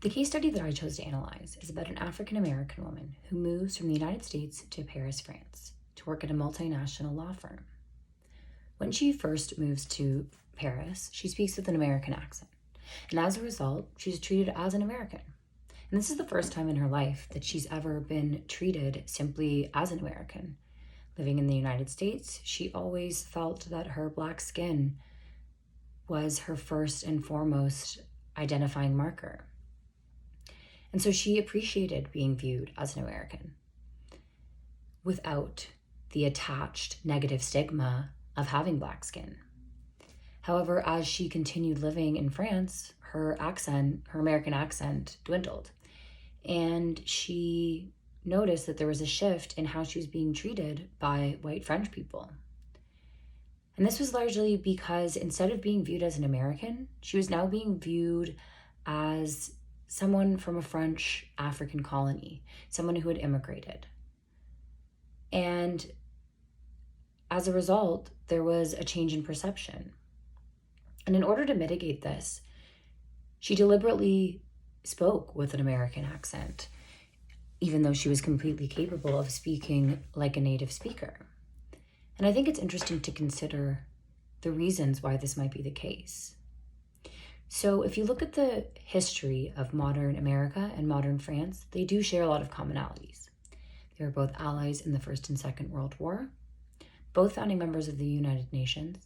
The case study that I chose to analyze is about an African-American woman who moves from the United States to Paris, France, to work at a multinational law firm. When she first moves to Paris, she speaks with an American accent, and as a result, she's treated as an American. And this is the first time in her life that she's ever been treated simply as an American. Living in the United States, she always felt that her Black skin was her first and foremost identifying marker. And so she appreciated being viewed as an American without the attached negative stigma of having Black skin. However, as she continued living in France, her American accent dwindled. And she noticed that there was a shift in how she was being treated by white French people. And this was largely because instead of being viewed as an American, she was now being viewed as someone from a French African colony, someone who had immigrated. And as a result, there was a change in perception. And in order to mitigate this, she deliberately spoke with an American accent, even though she was completely capable of speaking like a native speaker. And I think it's interesting to consider the reasons why this might be the case. So if you look at the history of modern America and modern France, they do share a lot of commonalities. They were both allies in the First and Second World War, both founding members of the United Nations.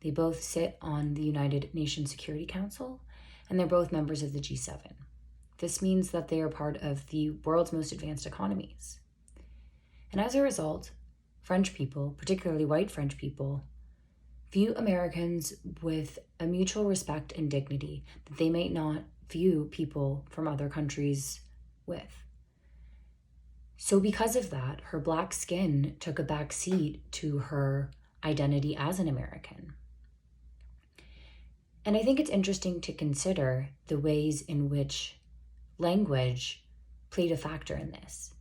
They both sit on the United Nations Security Council, and they're both members of the G7. This means that they are part of the world's most advanced economies. And as a result, French people, particularly white French people, view Americans with a mutual respect and dignity that they might not view people from other countries with. So because of that, her Black skin took a back seat to her identity as an American. And I think it's interesting to consider the ways in which language played a factor in this.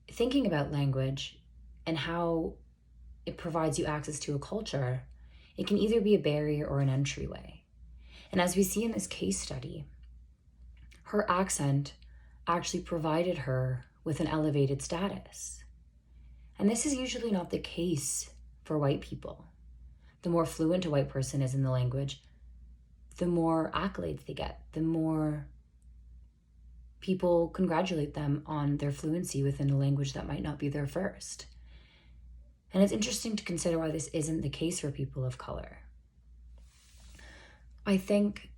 Thinking about language and how it provides you access to a culture, it can either be a barrier or an entryway. And as we see in this case study, her accent actually provided her with an elevated status. And this is usually not the case for white people. The more fluent a white person is in the language, the more accolades they get, the more people congratulate them on their fluency within a language that might not be their first. And it's interesting to consider why this isn't the case for people of color. I think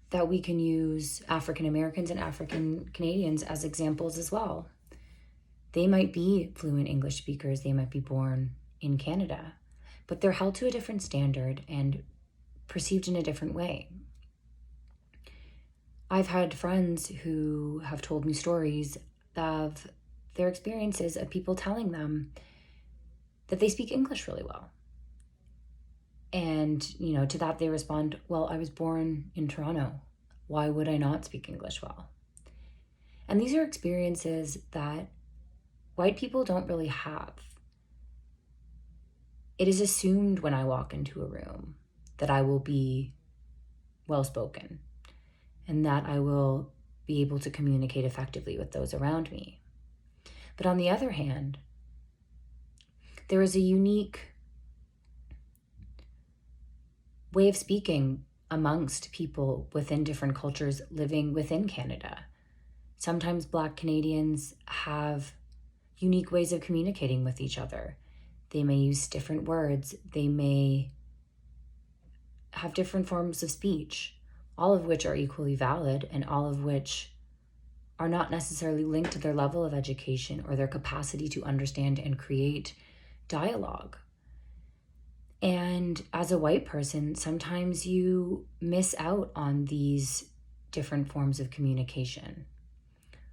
that we can use African Americans and African Canadians as examples as well. They might be fluent English speakers, they might be born in Canada, but they're held to a different standard and perceived in a different way. I've had friends who have told me stories of their experiences of people telling them that they speak English really well. And, to that they respond, well, I was born in Toronto. Why would I not speak English well? And these are experiences that white people don't really have. It is assumed when I walk into a room that I will be well-spoken and that I will be able to communicate effectively with those around me. But on the other hand, there is a unique way of speaking amongst people within different cultures living within Canada. Sometimes Black Canadians have unique ways of communicating with each other. They may use different words. They may have different forms of speech, all of which are equally valid and all of which are not necessarily linked to their level of education or their capacity to understand and create dialogue. And as a white person, sometimes you miss out on these different forms of communication.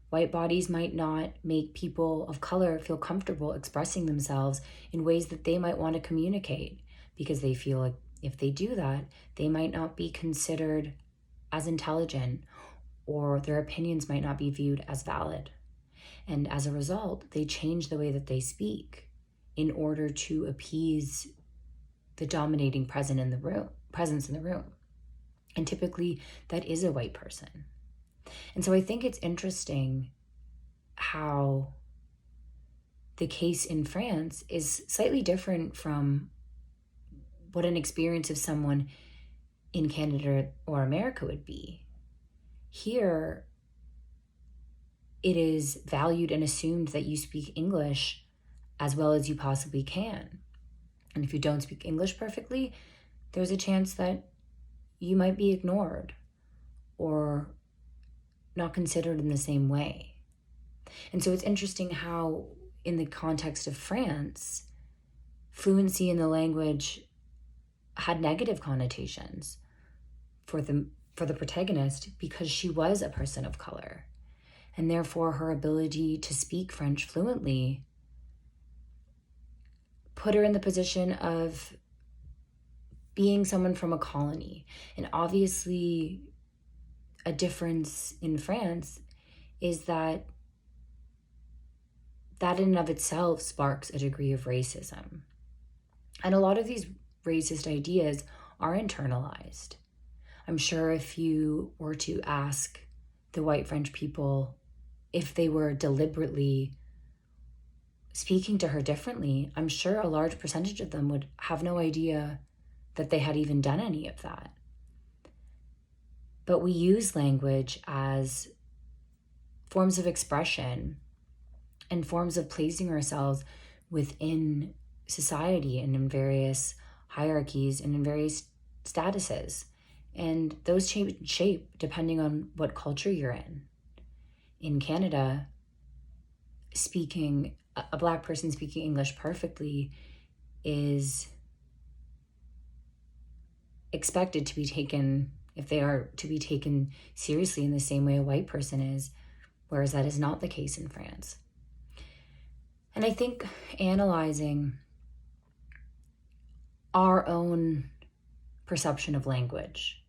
White bodies might not make people of color feel comfortable expressing themselves in ways that they might want to communicate because they feel like if they do that, they might not be considered as intelligent or their opinions might not be viewed as valid. And as a result, they change the way that they speak in order to appease the dominating presence in the room. And typically that is a white person. And so I think it's interesting how the case in France is slightly different from what an experience of someone in Canada or America would be. Here, it is valued and assumed that you speak English as well as you possibly can. And if you don't speak English perfectly, there's a chance that you might be ignored or not considered in the same way. And so it's interesting how, in the context of France, fluency in the language had negative connotations for the protagonist because she was a person of color. And therefore, her ability to speak French fluently put her in the position of being someone from a colony. And obviously, a difference in France is that in and of itself sparks a degree of racism. And a lot of these racist ideas are internalized. I'm sure if you were to ask the white French people if they were deliberately speaking to her differently, I'm sure a large percentage of them would have no idea that they had even done any of that. But we use language as forms of expression and forms of placing ourselves within society and in various hierarchies and in various statuses. And those change shape depending on what culture you're in. In Canada, a Black person speaking English perfectly is expected to be taken, if they are to be taken seriously in the same way a white person is, whereas that is not the case in France. And I think analyzing our own perception of language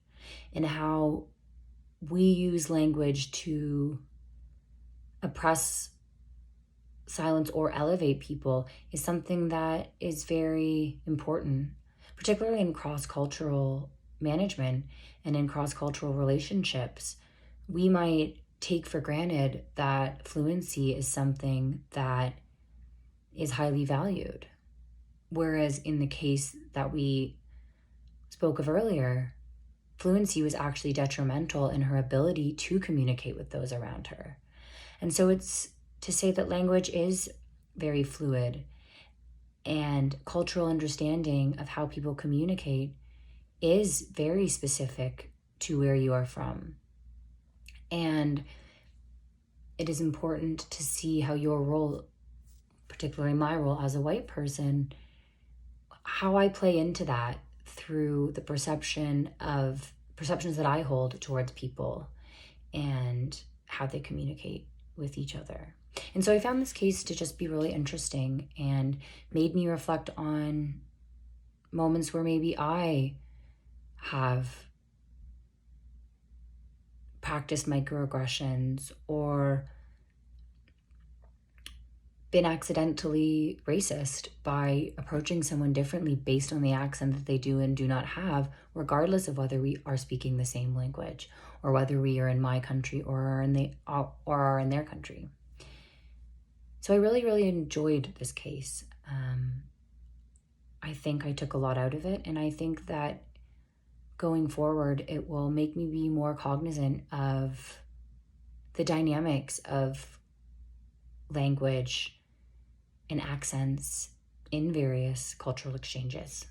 and how we use language to oppress, silence, or elevate people is something that is very important, particularly in cross-cultural management and in cross-cultural relationships. We might take for granted that fluency is something that is highly valued. Whereas in the case that we spoke of earlier, fluency was actually detrimental in her ability to communicate with those around her. And so it's to say that language is very fluid, and cultural understanding of how people communicate is very specific to where you are from. And it is important to see how your role, particularly my role as a white person, how I play into that through the perceptions that I hold towards people and how they communicate with each other. And so I found this case to just be really interesting and made me reflect on moments where maybe I have practiced microaggressions or been accidentally racist by approaching someone differently based on the accent that they do and do not have, regardless of whether we are speaking the same language or whether we are in my country or are in their country. So I really, really enjoyed this case. I think I took a lot out of it, and I think that going forward, it will make me be more cognizant of the dynamics of language and accents in various cultural exchanges.